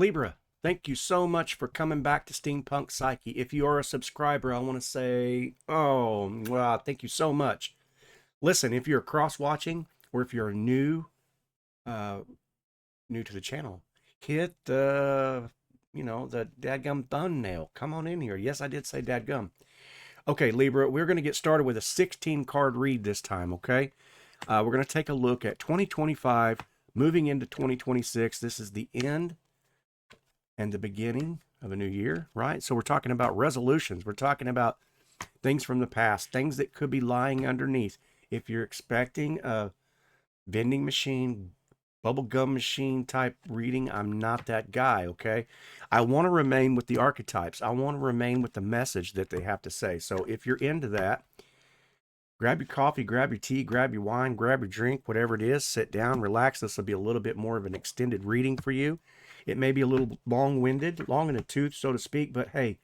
Libra, thank you so much for coming back to Steampunk Psyche. If you are a subscriber, I want to say, wow, thank you so much. Listen, if you're cross-watching or if you're uh, new to the channel, hit the dadgum thumbnail. Come on in here. Yes, I did say dadgum. Okay, Libra, we're going to get started with a 16 card read this time, okay? We're going to take a look at 2025, moving into 2026. This is the end and the beginning of a new year, right? So we're talking about resolutions. We're talking about things from the past, things that could be lying underneath. If you're expecting a vending machine, bubble gum machine type reading, I'm not that guy, okay? I want to remain with the archetypes. I want to remain with the message that they have to say. So if you're into that, grab your coffee, grab your tea, grab your wine, grab your drink, whatever it is, sit down, relax. This will be a little bit more of an extended reading for you. It may be a little long-winded, long in the tooth, so to speak, but hey,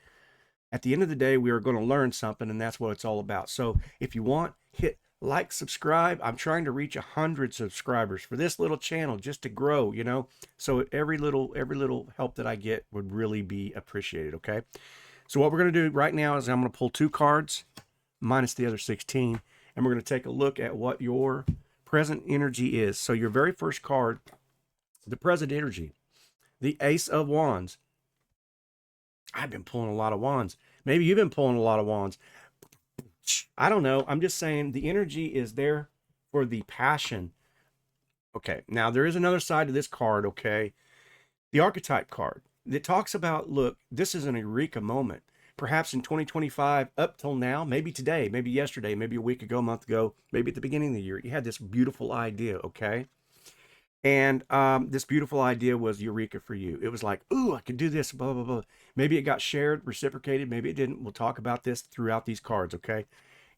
at the end of the day, we are going to learn something, and that's what it's all about. So if you want, hit like, subscribe. I'm trying to reach 100 subscribers for this little channel just to grow, you know. So every little help that I get would really be appreciated, okay? So what we're going to do right now is I'm going to pull 2 cards minus the other 16, and we're going to take a look at what your present energy is. So your very first card, the present energy, the Ace of Wands. I've been pulling a lot of wands. Maybe you've been pulling a lot of wands. I don't know. I'm just saying the energy is there for the passion. Okay, now there is another side to this card, okay? The archetype card that talks about, look, this is an eureka moment. Perhaps in 2025, up till now, maybe today, maybe yesterday, maybe a week ago, a month ago, maybe at the beginning of the year, you had this beautiful idea, okay? And this beautiful idea was eureka for you. It was like, ooh, I could do this, blah, blah, blah. Maybe it got shared, reciprocated. Maybe it didn't. We'll talk about this throughout these cards, okay?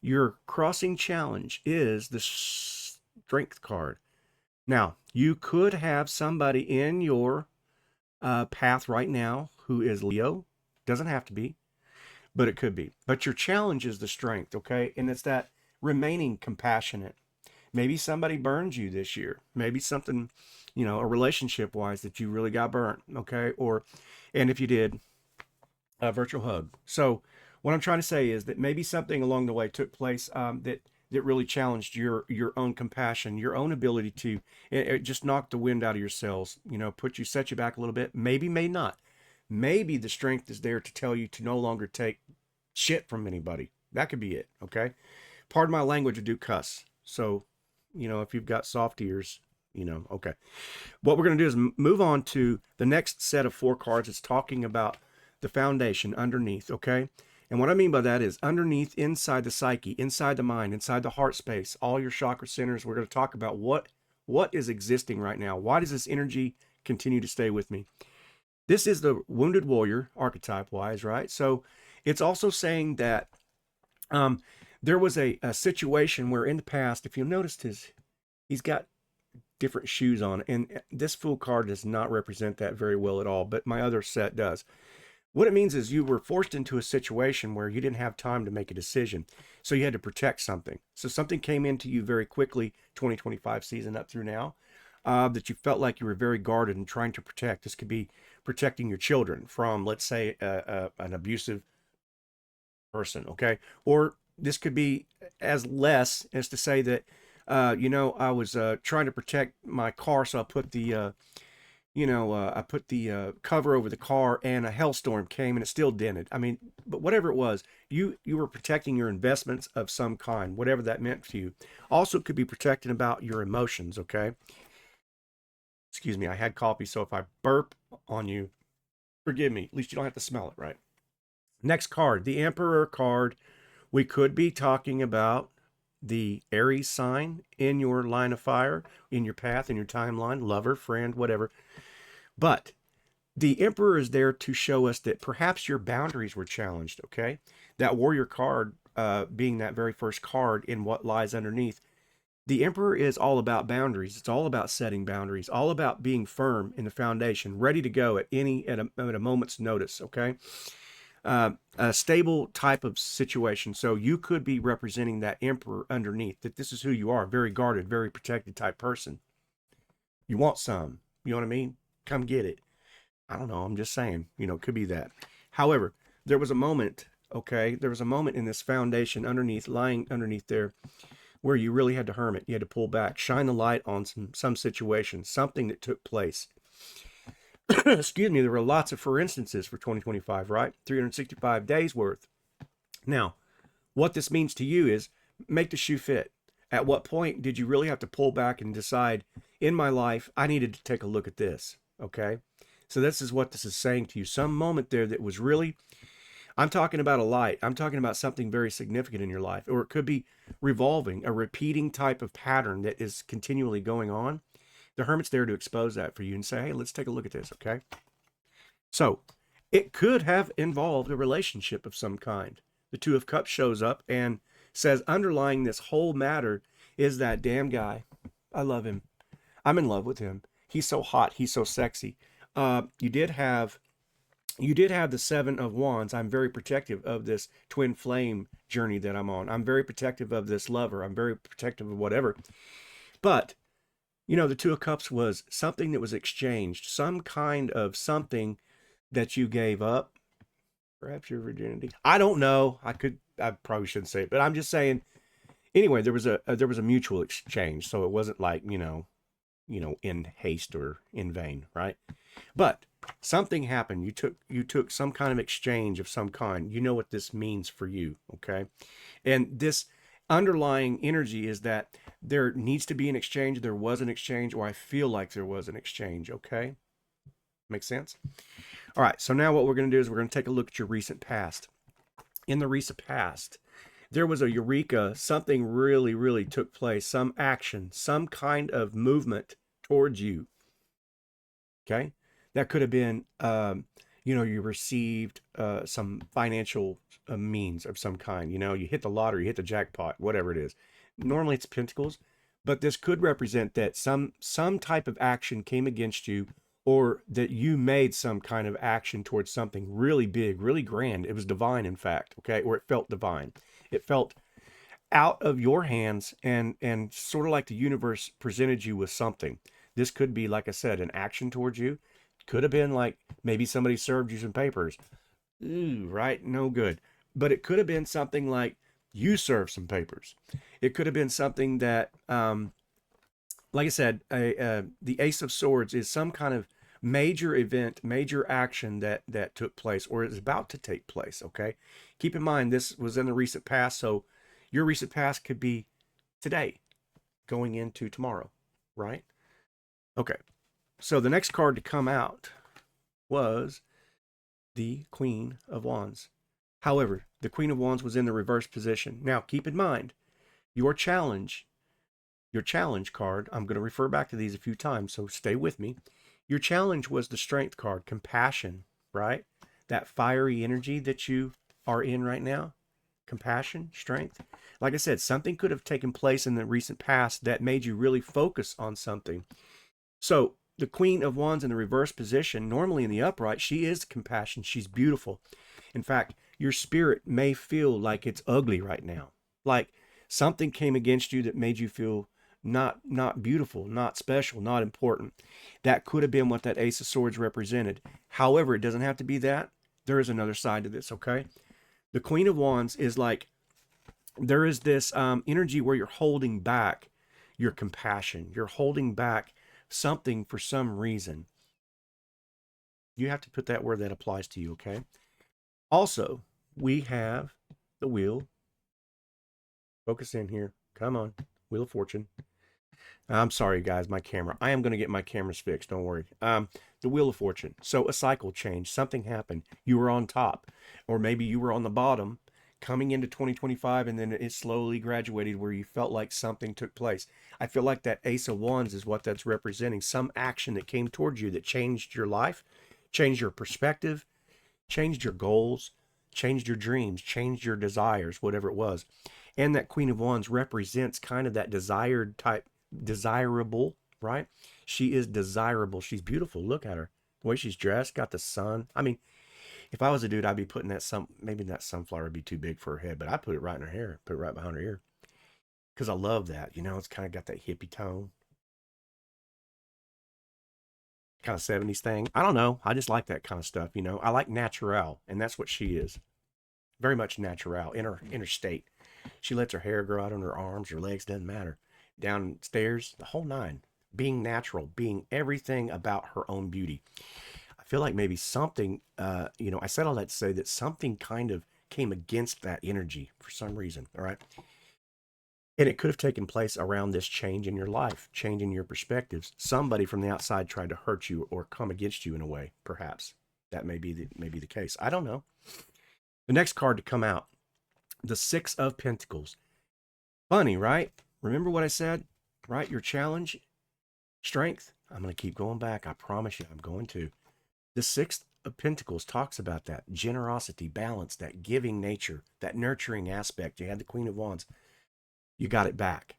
Your crossing challenge is the strength card. Now, you could have somebody in your path right now who is Leo. Doesn't have to be, but it could be. But your challenge is the strength, okay? And it's that remaining compassionate. Maybe somebody burned you this year. Maybe something, you know, a relationship wise that you really got burnt. Okay. And if you did, a virtual hug. So what I'm trying to say is that maybe something along the way took place that really challenged your own compassion, your own ability to it just knocked the wind out of your sails, you know, set you back a little bit. Maybe, may not. Maybe the strength is there to tell you to no longer take shit from anybody. That could be it. Okay. Pardon my language, I do cuss. So, you know, if you've got soft ears, you know, okay. What we're going to do is move on to the next set of 4 cards. It's talking about the foundation underneath, okay? And what I mean by that is underneath, inside the psyche, inside the mind, inside the heart space, all your chakra centers. We're going to talk about what is existing right now. Why does this energy continue to stay with me? This is the wounded warrior archetype wise, right? So it's also saying that there was a situation where in the past, if you'll notice he's got different shoes on, and this Fool card does not represent that very well at all, but my other set does. What it means is you were forced into a situation where you didn't have time to make a decision. So you had to protect something. So something came into you very quickly, 2025 season up through now, that you felt like you were very guarded and trying to protect. This could be protecting your children from, let's say, an abusive person, okay? Or this could be as less as to say that, you know, I was trying to protect my car, so I put the, cover over the car, and a hailstorm came and it still dented. I mean, but whatever it was, you were protecting your investments of some kind, whatever that meant to you. Also, it could be protecting about your emotions, okay? Excuse me, I had coffee, so if I burp on you, forgive me. At least you don't have to smell it, right? Next card, the Emperor card. We could be talking about the Aries sign in your line of fire, in your path, in your timeline, lover, friend, whatever. But the Emperor is there to show us that perhaps your boundaries were challenged, okay? That warrior card being that very first card in what lies underneath. The Emperor is all about boundaries. It's all about setting boundaries, all about being firm in the foundation, ready to go at a moment's notice, okay? A stable type of situation. So you could be representing that Emperor underneath, that this is who you are, very guarded, very protected type person. You want some, you know what I mean? Come get it. I don't know. I'm just saying, it could be that. However, there was a moment, okay? There was a moment in this foundation lying underneath there, where you really had to hermit. You had to pull back, shine the light on some situation, something that took place. Excuse me, there were lots of for instances for 2025, right? 365 days worth. Now, what this means to you is make the shoe fit. At what point did you really have to pull back and decide, in my life, I needed to take a look at this, okay? So this is what this is saying to you. Some moment there that was really, I'm talking about a light. I'm talking about something very significant in your life. Or it could be revolving, a repeating type of pattern that is continually going on. The hermit's there to expose that for you and say, hey, let's take a look at this, okay? So it could have involved a relationship of some kind. The Two of Cups shows up and says underlying this whole matter is that damn guy. I love him. I'm in love with him. He's so hot. He's so sexy. You did have the Seven of Wands. I'm very protective of this twin flame journey that I'm on. I'm very protective of this lover. I'm very protective of whatever. But, the Two of Cups was something that was exchanged, some kind of something that you gave up. Perhaps your virginity. I don't know. I probably shouldn't say it, but I'm just saying. Anyway, there was a mutual exchange, so it wasn't like, in haste or in vain, right? But something happened. You took some kind of exchange of some kind. You know what this means for you, okay? And this underlying energy is that there needs to be an exchange, there was an exchange, or I feel like there was an exchange, okay? Make sense? All right, so now what we're going to do is we're going to take a look at your recent past. In the recent past, there was a eureka, something really, really took place, some action, some kind of movement towards you. Okay? That could have been, you received some financial means of some kind. You hit the lottery, you hit the jackpot, whatever it is. Normally it's pentacles, but this could represent that some type of action came against you, or that you made some kind of action towards something really big, really grand. It was divine, in fact, okay? Or it felt divine. It felt out of your hands, and sort of like the universe presented you with something. This could be, like I said, an action towards you. Could have been like maybe somebody served you some papers. Ooh, right? No good. But it could have been something like you served some papers. It could have been something that, like I said, the Ace of Swords is some kind of major event, major action that took place or is about to take place, okay? Keep in mind, this was in the recent past, so your recent past could be today, going into tomorrow, right? Okay, so the next card to come out was the Queen of Wands. However, the Queen of Wands was in the reverse position. Now, keep in mind, your challenge card, I'm going to refer back to these a few times, so stay with me. Your challenge was the Strength card, compassion, right? That fiery energy that you are in right now, compassion, strength. Like I said, something could have taken place in the recent past that made you really focus on something. So the Queen of Wands in the reverse position, normally in the upright, she is compassion. She's beautiful. In fact, your spirit may feel like it's ugly right now. Like something came against you that made you feel not beautiful, not special, not important. That could have been what that Ace of Swords represented. However, it doesn't have to be that. There is another side to this, okay? The Queen of Wands is like, there is this energy where you're holding back your compassion. You're holding back something for some reason. You have to put that where that applies to you, okay? Also, we have the Wheel. Focus in here. Come on. Wheel of Fortune. I'm sorry, guys, my camera. I am going to get my cameras fixed. Don't worry. The Wheel of Fortune. So a cycle change. Something happened. You were on top, or maybe you were on the bottom coming into 2025, and then it slowly graduated where you felt like something took place. I feel like that Ace of Wands is what that's representing. Some action that came towards you that changed your life, changed your perspective, changed your goals, changed your dreams, changed your desires, whatever it was. And that Queen of Wands represents kind of that desired type, desirable, right? She is desirable. She's beautiful. Look at her. The way she's dressed, got the sun. I mean, if I was a dude, I'd be putting maybe that sunflower would be too big for her head, but I put it right in her hair, put it right behind her ear. Because I love that. It's kind of got that hippie tone. kind of 70s thing. I don't know. I just like that kind of stuff, you know. I like natural, and that's what she is. Very much natural, inner state. She lets her hair grow out on her arms, her legs, doesn't matter. Downstairs, the whole nine. Being natural, being everything about her own beauty. I feel like maybe something, you know, I said all that to say that something kind of came against that energy for some reason, all right? And it could have taken place around this change in your life, change in your perspectives. Somebody from the outside tried to hurt you or come against you in a way, perhaps. That may be the case. I don't know. The next card to come out, the Six of Pentacles. Funny, right? Remember what I said, right? Your challenge, strength. I'm going to keep going back. I promise you, I'm going to. The Six of Pentacles talks about that generosity, balance, that giving nature, that nurturing aspect. You had the Queen of Wands. You got it back.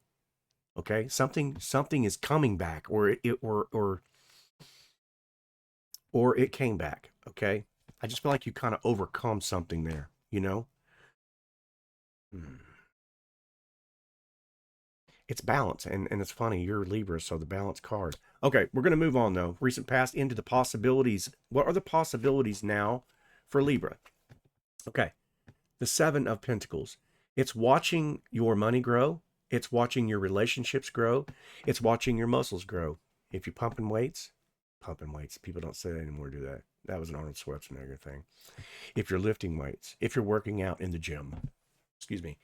Okay? Something is coming back, or it came back. Okay? I just feel like you kind of overcome something there, you know? It's balance, and it's funny, you're Libra, so the balance card. Okay, we're going to move on, though. Recent past into the possibilities. What are the possibilities now for Libra? Okay, the Seven of Pentacles. It's watching your money grow. It's watching your relationships grow. It's watching your muscles grow. If you're pumping weights. People don't say that anymore, do that. That was an Arnold Schwarzenegger thing. If you're lifting weights, if you're working out in the gym, excuse me,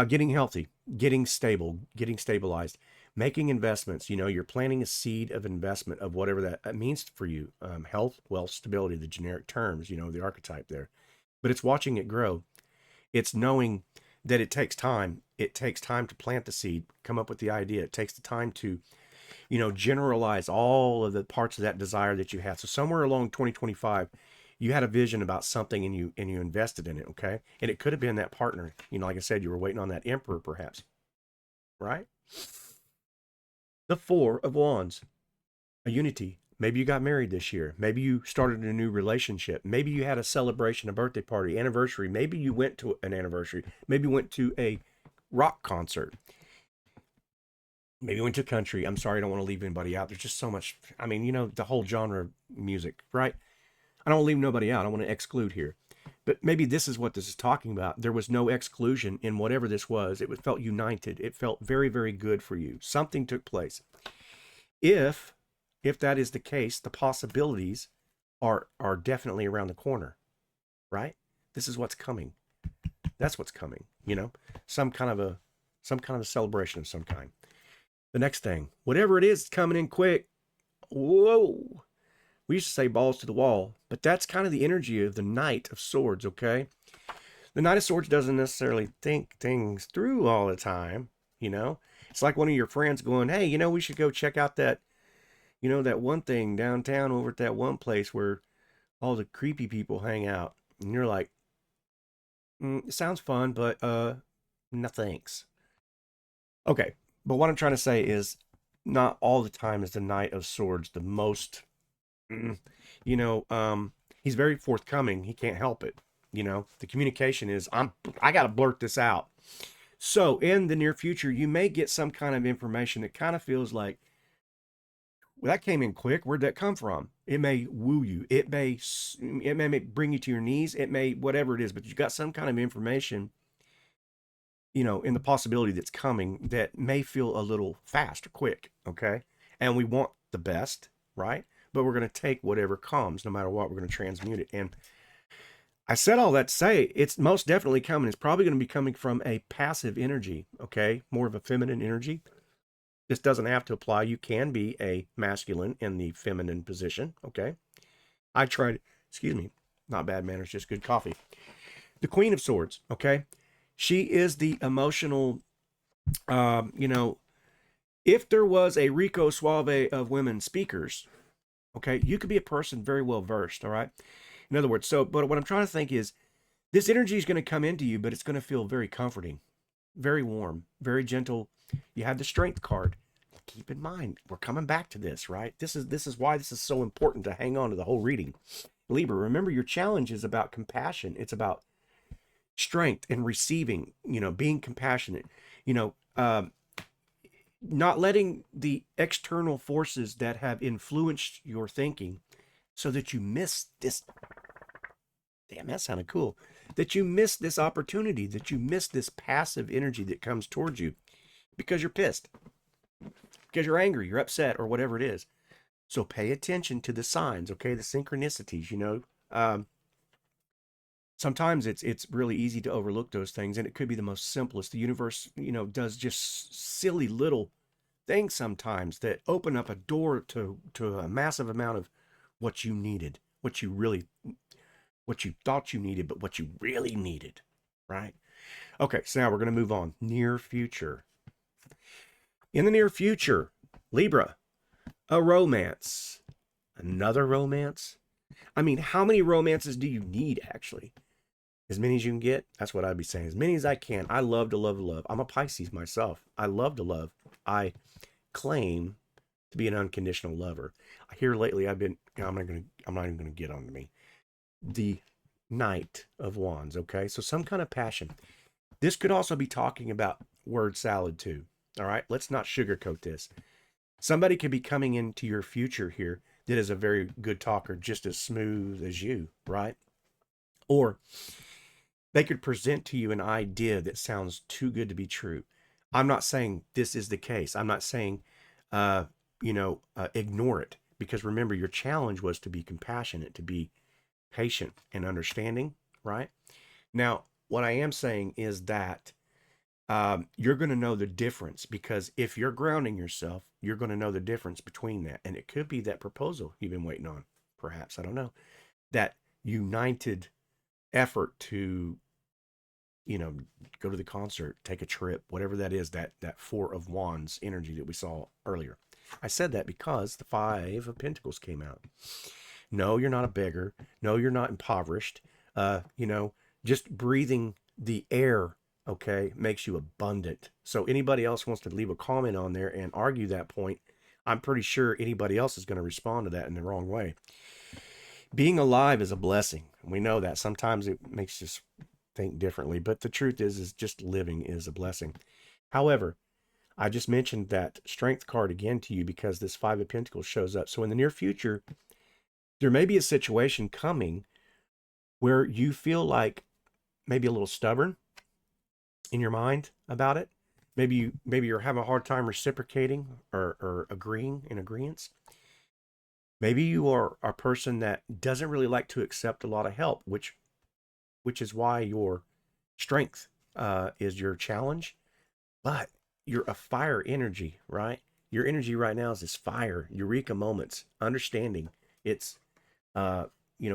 getting healthy, getting stable, getting stabilized, making investments. You know, you're planting a seed of investment of whatever that means for you. Health, wealth, stability, the generic terms, you know, the archetype there. But it's watching it grow. It's knowing that it takes time. It takes time to plant the seed, come up with the idea. It takes the time to, you know, generalize all of the parts of that desire that you have. So somewhere along 2025, you had a vision about something and you invested in it, okay? And it could have been that partner. You know, like I said, you were waiting on that emperor perhaps, right? The Four of Wands, a unity. Maybe you got married this year. Maybe you started a new relationship. Maybe you had a celebration, a birthday party, anniversary. Maybe you went to an anniversary. Maybe you went to a rock concert. Maybe you went to country. I'm sorry, I don't want to leave anybody out. There's just so much. I mean, you know, the whole genre of music, right? I don't want to leave nobody out. I want to exclude here. But maybe this is what this is talking about. There was no exclusion in whatever this was. It felt united. It felt very, very good for you. Something took place. If that is the case, the possibilities are definitely around the corner, right? This is what's coming. That's what's coming, you know? Some kind of a celebration of some kind. The next thing, whatever it is, coming in quick. Whoa. We used to say balls to the wall, but that's kind of the energy of the Knight of Swords, okay? The Knight of Swords doesn't necessarily think things through all the time, you know? It's like one of your friends going, hey, you know, we should go check out that, you know, that one thing downtown over at that one place where all the creepy people hang out. And you're like, it sounds fun, but no thanks. Okay, but what I'm trying to say is not all the time is the Knight of Swords the most, you know, he's very forthcoming. He can't help it. You know, the communication is, I got to blurt this out. So in the near future, you may get some kind of information that kind of feels like, well, that came in quick. Where'd that come from? It may woo you. It may bring you to your knees. It may, whatever it is, but you got some kind of information, you know, in the possibility that's coming that may feel a little fast or quick. Okay. And we want the best, right? But we're going to take whatever comes, no matter what. We're going to transmute it. And I said all that to say it's most definitely coming. It's probably going to be coming from a passive energy, okay? More of a feminine energy. This doesn't have to apply. You can be a masculine in the feminine position, okay? I tried, excuse me, not bad manners, just good coffee. The Queen of Swords, okay? She is the emotional, you know, if there was a Rico Suave of women speakers, okay, you could be a person very well versed, all right? In other words, but what I'm trying to think is this energy is going to come into you, but it's going to feel very comforting, very warm, very gentle. You have the Strength card. Keep in mind, we're coming back to this, right? This is why this is so important to hang on to the whole reading. Libra, remember your challenge is about compassion. It's about strength and receiving, you know, being compassionate. You know, not letting the external forces that have influenced your thinking so that you miss this. Damn, that sounded cool. That you miss this opportunity, that you miss this passive energy that comes towards you because you're pissed, because you're angry, you're upset, or whatever it is. So pay attention to the signs, okay? The synchronicities, you know. Sometimes it's really easy to overlook those things, and it could be the most simplest. The universe, you know, does just silly little things sometimes that open up a door to a massive amount of what you needed, what you thought you needed, but what you really needed, right? Okay, so now we're going to move on. Near future. In the near future, Libra, a romance. Another romance? I mean, how many romances do you need, actually? As many as you can get? That's what I'd be saying. As many as I can. I love to love to love. I'm a Pisces myself. I love to love. I claim to be an unconditional lover. Here lately, I've been, I'm not even going to get on to me. The Knight of Wands, okay? So some kind of passion. This could also be talking about word salad too. All right, let's not sugarcoat this. Somebody could be coming into your future here that is a very good talker, just as smooth as you, right? Or they could present to you an idea that sounds too good to be true. I'm not saying this is the case. I'm not saying, ignore it. Because remember, your challenge was to be compassionate, to be patient and understanding, right? Now, what I am saying is that you're going to know the difference, because if you're grounding yourself, you're going to know the difference between that. And it could be that proposal you've been waiting on, perhaps. I don't know. That united effort to, go to the concert, take a trip, whatever that is, that Four of Wands energy that we saw earlier. I said that because the Five of Pentacles came out. No, you're not a beggar. No, you're not impoverished. Just breathing the air, okay, makes you abundant. So anybody else wants to leave a comment on there and argue that point, I'm pretty sure anybody else is going to respond to that in the wrong way. Being alive is a blessing. We know that. Sometimes it makes us think differently, but the truth is just living is a blessing. However, I just mentioned that strength card again to you because this Five of Pentacles shows up. So in the near future, there may be a situation coming where you feel like maybe a little stubborn in your mind about it. Maybe you're having a hard time reciprocating or agreeing in agreement. Maybe you are a person that doesn't really like to accept a lot of help, which is why your strength is your challenge. But you're a fire energy, right? Your energy right now is this fire, eureka moments, understanding. It's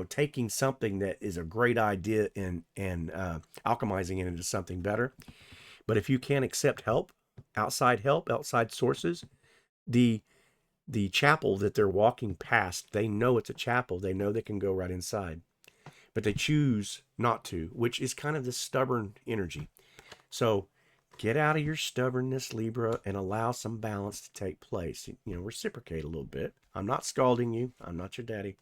taking something that is a great idea and alchemizing it into something better. But if you can't accept help, outside sources, the chapel that they're walking past, they know it's a chapel. They know they can go right inside, but they choose not to, which is kind of this stubborn energy. So get out of your stubbornness, Libra, and allow some balance to take place. Reciprocate a little bit. I'm not scalding you. I'm not your daddy.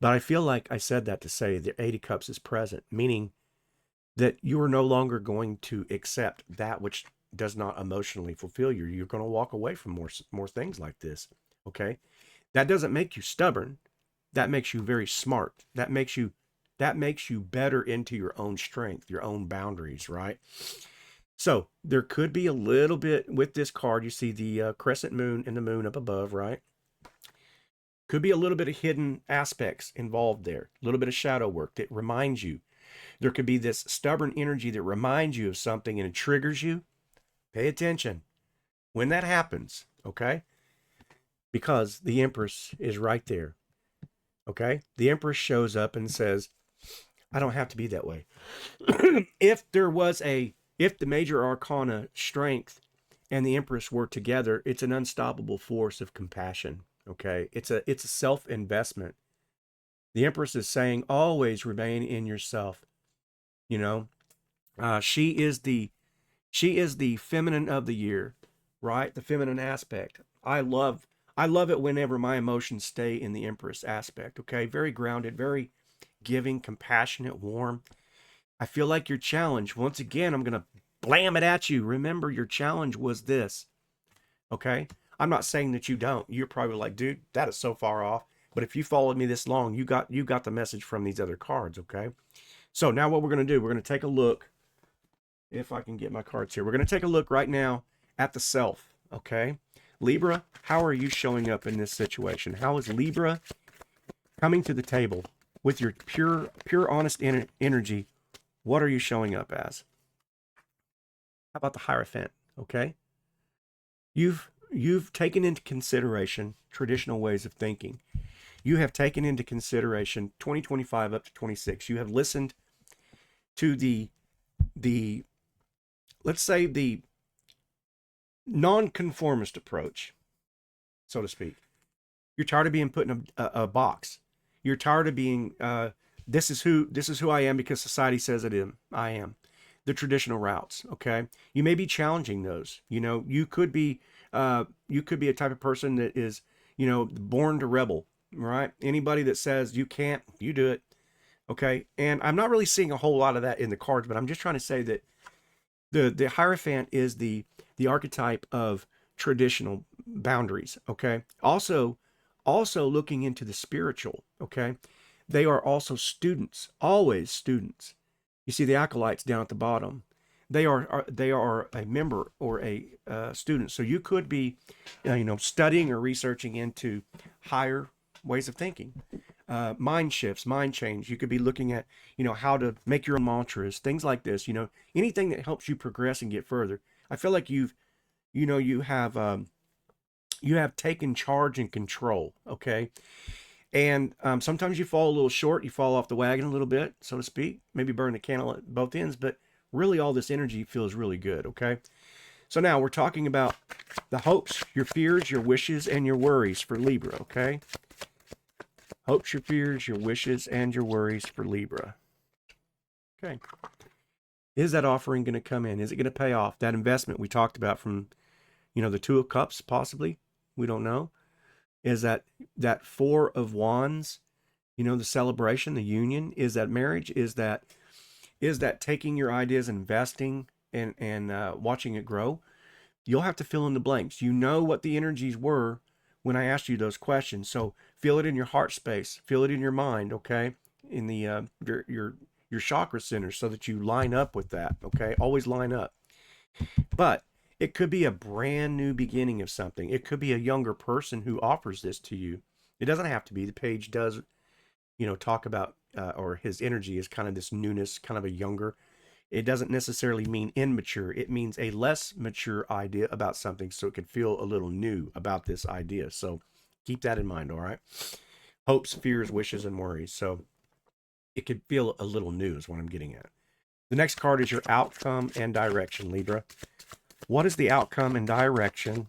But I feel like I said that to say the Eight of Cups is present, meaning that you are no longer going to accept that which does not emotionally fulfill you. You're going to walk away from more things like this, okay? That doesn't make you stubborn. That makes you very smart. That makes you better into your own strength, your own boundaries, right? So there could be a little bit with this card. You see the crescent moon and the moon up above, right? Could be a little bit of hidden aspects involved there, a little bit of shadow work that reminds you. There could be this stubborn energy that reminds you of something and it triggers you. Pay attention when that happens, okay? Because the Empress is right there, okay? The Empress shows up and says, I don't have to be that way. If the major arcana strength and the Empress were together, it's an unstoppable force of compassion. Okay, it's a self-investment. The Empress is saying, always remain in yourself. She is the feminine of the year, right? The feminine aspect. I love it whenever my emotions stay in the Empress aspect. Okay, very grounded, very giving, compassionate, warm. I feel like your challenge. Once again, I'm gonna blam it at you. Remember, your challenge was this. Okay. I'm not saying that you don't. You're probably like, dude, that is so far off. But if you followed me this long, you got the message from these other cards. Okay. So now what we're going to do, we're going to take a look. If I can get my cards here, we're going to take a look right now at the self. Okay. Libra, how are you showing up in this situation? How is Libra coming to the table with your pure, honest energy? What are you showing up as? How about the Hierophant? Okay. You've taken into consideration traditional ways of thinking. You have taken into consideration 2025 up to 26. You have listened to the let's say the nonconformist approach, so to speak. You're tired of being put in a box. You're tired of being this is who I am because society says I am. The traditional routes. Okay, you may be challenging those. You could be a type of person that is born to rebel. Right? Anybody that says you can't, you do it. Okay, and I'm not really seeing a whole lot of that in the cards, but I'm just trying to say that the Hierophant is the archetype of traditional boundaries. Okay, also looking into the spiritual. Okay, they are also students, always students. You see the acolytes down at the bottom. They are a member or a student. So you could be, studying or researching into higher ways of thinking, mind shifts, mind change. You could be looking at, how to make your own mantras, things like this. Anything that helps you progress and get further. I feel like you have taken charge and control. Okay, and sometimes you fall a little short, you fall off the wagon a little bit, so to speak, maybe burn the candle at both ends, but really all this energy feels really good. Okay, so now we're talking about the hopes, your fears, your wishes, and your worries for Libra. Okay, hopes, your fears, your wishes, and your worries for Libra. Okay, is that offering going to come in? Is it going to pay off that investment we talked about from the Two of Cups? Possibly, we don't know. Is that Four of Wands, the celebration, the union? Is that marriage? Is that taking your ideas, investing, and watching it grow? You'll have to fill in the blanks. You know what the energies were when I asked you those questions. So feel it in your heart space, feel it in your mind, okay? In the your chakra centers, so that you line up with that, okay? Always line up. But it could be a brand new beginning of something. It could be a younger person who offers this to you. It doesn't have to be. The page does, talk about, or his energy is kind of this newness, kind of a younger. It doesn't necessarily mean immature. It means a less mature idea about something, so it could feel a little new about this idea. So keep that in mind, all right? Hopes, fears, wishes, and worries. So it could feel a little new is what I'm getting at. The next card is your outcome and direction, Libra. What is the outcome and direction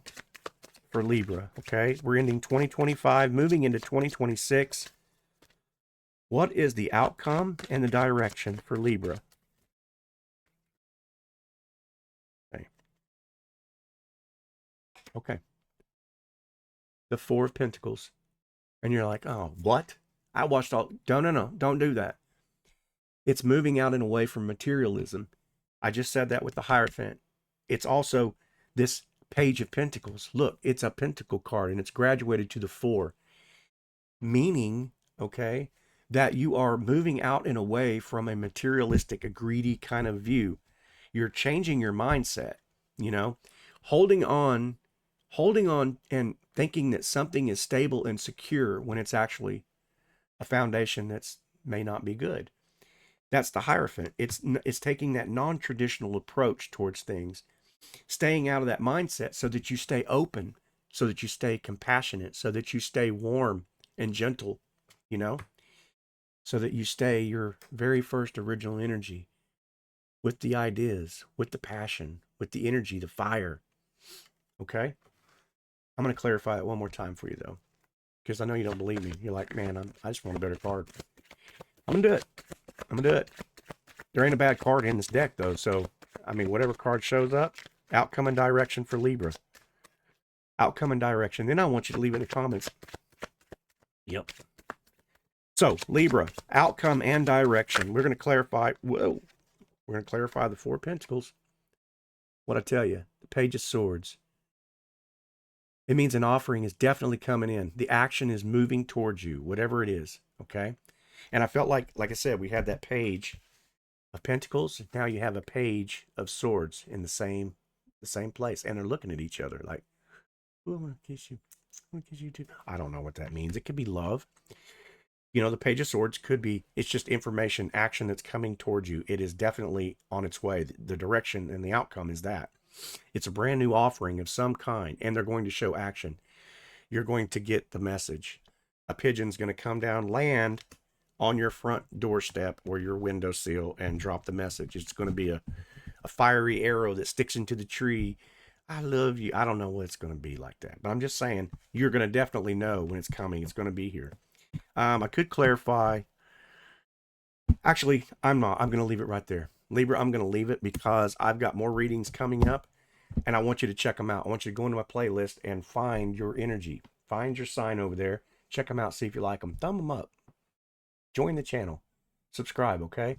for Libra? Okay, we're ending 2025, moving into 2026. What is the outcome and the direction for Libra? Okay. The Four of Pentacles. And you're like, oh, what? I watched all. No. Don't do that. It's moving out and away from materialism. I just said that with the Hierophant. It's also this Page of Pentacles. Look, it's a Pentacle card and it's graduated to the Four. Meaning, okay, that you are moving out and away from a materialistic, a greedy kind of view. You're changing your mindset, holding on and thinking that something is stable and secure when it's actually a foundation that's may not be good. That's the Hierophant. It's taking that non-traditional approach towards things, staying out of that mindset so that you stay open, so that you stay compassionate, so that you stay warm and gentle, so that you stay your very first original energy with the ideas, with the passion, with the energy, the fire. Okay? I'm going to clarify it one more time for you, though, because I know you don't believe me. You're like, man, I just want a better card. I'm going to do it. I'm going to do it. There ain't a bad card in this deck, though. So, whatever card shows up, outcome and direction for Libra. Outcome and direction. Then I want you to leave it in the comments. Yep. So, Libra, outcome and direction. We're going to clarify. Whoa. We're going to clarify the Four of Pentacles. What I tell you, the Page of Swords. It means an offering is definitely coming in. The action is moving towards you, whatever it is. Okay. And I felt like I said, we had that page of pentacles. Now you have a page of swords in the same place. And they're looking at each other like, "Ooh, I want to kiss you. I want to kiss you too." I don't know what that means. It could be love. The page of swords could be, it's just information, action that's coming towards you. It is definitely on its way. The direction and the outcome is that. It's a brand new offering of some kind, and they're going to show action. You're going to get the message. A pigeon's going to come down, land on your front doorstep or your windowsill, and drop the message. It's going to be a fiery arrow that sticks into the tree. I love you. I don't know what it's going to be like that, but I'm just saying you're going to definitely know when it's coming. It's going to be here. I could clarify. Actually, I'm not. I'm going to leave it right there. Libra, I'm going to leave it because I've got more readings coming up and I want you to check them out. I want you to go into my playlist and find your energy. Find your sign over there. Check them out. See if you like them. Thumb them up. Join the channel. Subscribe, okay?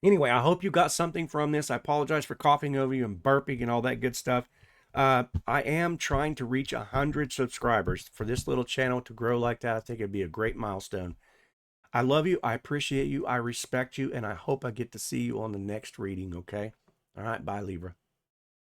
Anyway, I hope you got something from this. I apologize for coughing over you and burping and all that good stuff. I am trying to reach 100 subscribers. For this little channel to grow like that, I think it'd be a great milestone. I love you. I appreciate you. I respect you. And I hope I get to see you on the next reading, okay? All right. Bye, Libra.